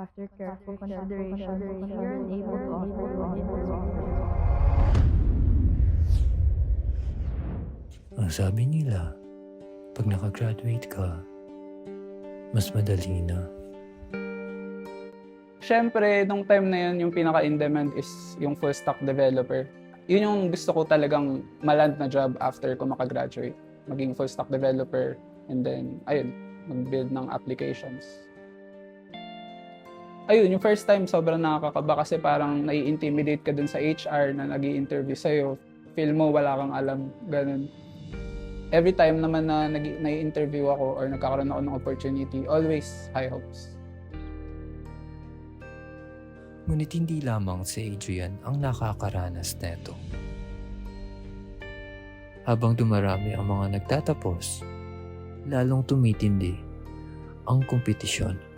After careful consideration, we are unable to offer this. Ang sabi nila, pag nakagraduate ka, mas madali na. Siyempre, nung time na yun, yung pinaka-in-demand is yung full stack developer. Yun yung gusto ko talagang maland na job after ko makagraduate. Maging full stack developer and then, ayun, mag-build ng applications. Ayun, yung first time sobrang nakakakaba kasi parang nai-intimidate ka dun sa HR na nag-i-interview sa'yo. Feel mo wala kang alam, ganun. Every time naman na nai-interview ako or nagkakaroon ako ng opportunity, always high hopes. Ngunit hindi lamang si Adrian ang nakakaranas neto. Habang dumarami ang mga nagtatapos, lalong tumitindi ang kompetisyon.